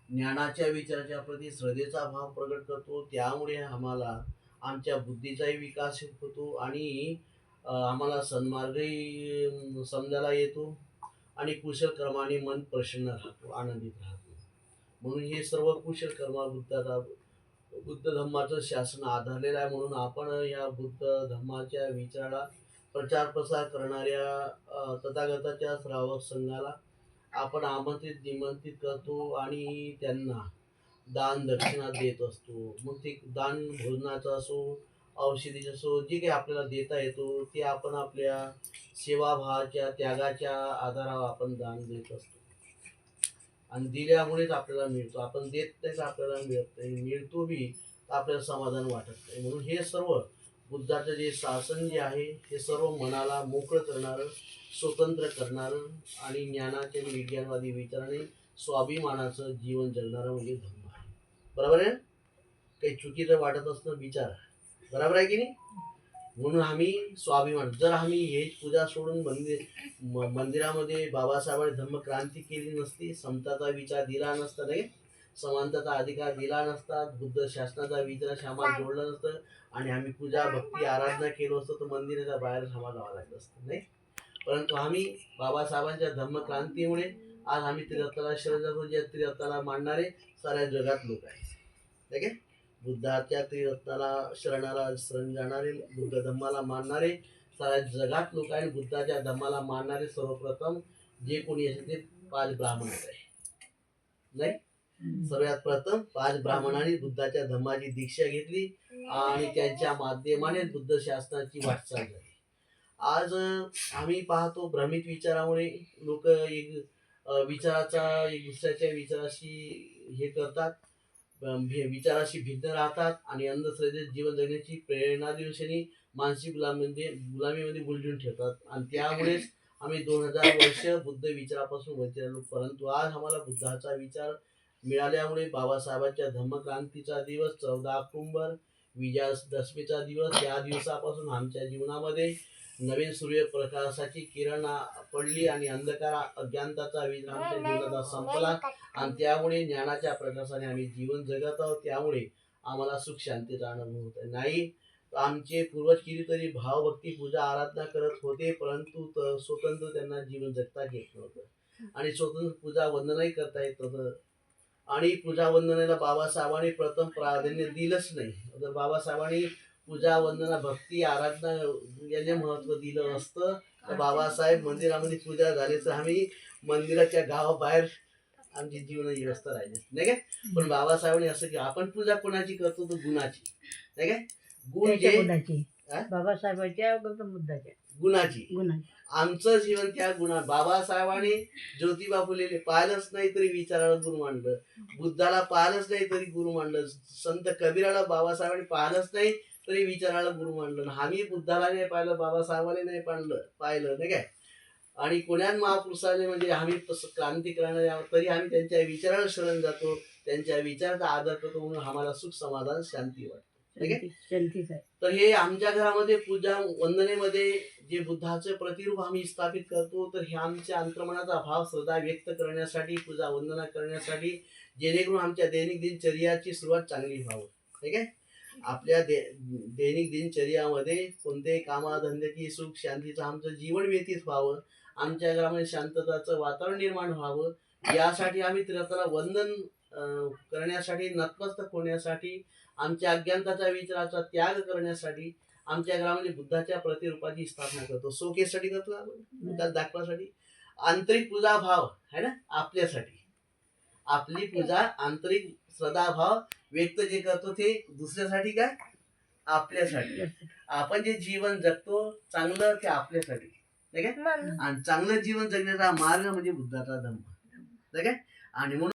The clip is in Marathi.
ज्ञानाच्या विचाराच्या प्रती श्रद्धेचा भाव प्रकट करतो. त्यामुळे आम्हाला आमच्या बुद्धीचाही विकास होतो आणि आम्हाला सन्मार्गही समजायला येतो आणि कुशल कर्माने मन प्रसन्न राहतो, आनंदित राहतो. म्हणून हे सर्व कुशल कर्म बुद्ध धम्माचं शासन आधारलेलं आहे. म्हणून आपण या बुद्ध धम्माच्या विचाराला प्रचार प्रसार करणाऱ्या तथागताच्या श्रावक संघाला आपण आमंत्रित निमंत्रित करतो आणि त्यांना दान दक्षिणा देत असतो. मग ते दान भोजनाचं असो, औषधीचं असो, जे काही आपल्याला देता येतो ते आपण आपल्या सेवाभावाच्या त्यागाच्या आधारावर आपण दान देत असतो आणि दिल्यामुळेच आपल्याला मिळतो. आपण देत नाही तर आपल्याला मिळत नाही, मिळतो बी तर आपल्याला समाधान वाटत नाही. म्हणून हे सर्व बुद्धाचं जे शासन जे आहे हे सर्व मनाला मोकळं करणारं, स्वतंत्र करणारं आणि ज्ञानाच्या विज्ञानवादी विचाराने स्वाभिमानाचं जीवन जगणारं म्हणजे धम्म आहे. बरोबर आहे? काही चुकीचं वाटत असणं विचार बरोबर आहे की नाही? म्हणून आम्ही स्वाभिमान, जर आम्ही हेच पूजा सोडून मंदिरामध्ये बाबासाहेबांनी धम्मक्रांती केली नसती, समताचा विचार दिला नसता, नाही समानताचा अधिकार दिला नसता, बुद्ध शासनाचा विचार आम्हाला जोडलं नसतं आणि आम्ही पूजा भक्ती आराधना केलो असतो तर मंदिराच्या बाहेर आम्हाला जावं लागलं असतं, नाही. परंतु आम्ही बाबासाहेबांच्या धम्मक्रांतीमुळे आज आम्ही त्रिरत्नाला शरण जातो, ज्या त्रिरत्नाला मानणारे साऱ्या जगात लोक आहेत. ठीक आहे? बुद्धाच्या त्रिरत्नाला शरण जाणारे, बुद्ध धम्माला मानणारे साऱ्या जगात लोक आहेत. बुद्धाच्या धम्माला मानणारे सर्वप्रथम जे कोणी असेल ते 5 ब्राह्मण आहे, नाही. सर्वात प्रथम 5 ब्राह्मणांनी बुद्धाच्या धम्माची दीक्षा घेतली आणि त्यांच्या माध्यमाने बुद्ध शासनाची वाटचाल झाली. आज आम्ही पाहतो भ्रमित विचारामुळे लोक एक दुसऱ्याच्या विचाराशी हे करतात, विचाराशी भिन्न राहतात आणि अंधश्रद्धेत जीवन जगण्याची प्रेरणा दिवसांनी मानसिक गुलामीमध्ये बुलजून ठेवतात आणि त्यामुळेच आम्ही 2000 वर्ष बुद्ध विचारापासून वंचित राहिलो. परंतु आज आम्हाला बुद्धाचा विचार मिळाल्यामुळे बाबासाहेबांच्या धम्मक्रांतीचा दिवस 14 ऑक्टोबर विजयादशमीचा दिवस, या दिवसापासून आमच्या जीवनामध्ये नवीन सूर्यप्रकाशाची किरण पडली आणि अंधकार अज्ञानताचा विजय आमच्या जीवनाचा संपला आणि त्यामुळे ज्ञानाच्या प्रकाशाने आम्ही जीवन जगत आहोत. त्यामुळे आम्हाला सुख शांतीचा अनुभव होत नाही. आमचे पूर्वज कितीतरी भावभक्ती पूजा आराधना करत होते, परंतु स्वतंत्र त्यांना जीवन जगता येत नव्हतं आणि स्वतंत्र पूजा वंदनही करता येत नव्हतं आणि पूजा वंदनेला बाबासाहेबांनी प्रथम प्राधान्य दिलंच नाही. जर बाबासाहेबांनी पूजा वंदना भक्ती आराधना याने महत्त्व दिलं असतं तर बाबासाहेब मंदिरामध्ये पूजा झाली तर आम्ही मंदिराच्या गावाबाहेर आमची जीवन व्यवस्था राहिली, नाही काय. पण बाबासाहेबांनी असं की आपण पूजा कोणाची करतो तर गुणाची, नाही काय. गुण जे बाबासाहेबांच्या बुद्धाच्या गुणाची, आमचं जीवन त्या गुणा. बाबासाहेबांनी ज्योतिबा फुलेले पाहिलंच नाही तरी विचाराला गुरु मांडलं, बुद्धाला पाहिलंच नाही तरी गुरु मांडलं, संत कबीराला बाबासाहेबांनी पाहिलंच नाही तरी विचाराला गुरु मांडलं. आम्ही बुद्धाला नाही पाहिलं, बाबासाहेबांनी नाही पाहिलं, नाही काय. आणि कोण्या महापुरुषाने म्हणजे आम्ही तसं क्रांती करणार तरी आम्ही त्यांच्या विचाराला शरण जातो, त्यांच्या विचाराचा आदर करतो, म्हणून आम्हाला सुख समाधान शांती वाटते. तर हे आमच्या घरामध्ये पूजा वंदनेमध्ये जे बुद्धाचे प्रतिरूप आम्ही स्थापित करतो तर हे आमच्या अंतर्मनाचा भाव श्रद्धा व्यक्त करण्यासाठी, पूजा वंदना करण्यासाठी, जेणेकरून आमच्या दैनिक दिनचर्याची सुरुवात चांगली व्हावं. ठीक आहे. आपल्या दैनिक दिनचर्यामध्ये कोणत्याही कामाधंद्याची सुख शांतीचं आमचं जीवन व्यतीत व्हावं, आमच्या घरामध्ये शांतताचं वातावरण निर्माण व्हावं, यासाठी आम्ही त्रिरत्नाला वंदन करण्यासाठी, नतमस्तक होण्यासाठी, आमच्या अज्ञानताच्या विचाराचा त्याग करण्यासाठी आमच्या घरामध्ये बुद्धाच्या प्रतिरूपाची स्थापना करतो. शोकेसाठी करतो आपण, बुद्धाला दाखवासाठी. आंतरिक पूजा भाव आहे ना आपल्यासाठी, आपली पूजा आंतरिक श्रद्धाभाव व्यक्त जे करतो ते दुसऱ्यासाठी काय, आपल्यासाठी. आपण जे जीवन जगतो चांगलं ते आपल्यासाठी, ठीक आहे. आणि चांगलं जीवन जगण्याचा मार्ग म्हणजे बुद्धाचा धम्म, ठीक आहे. आणि म्हणून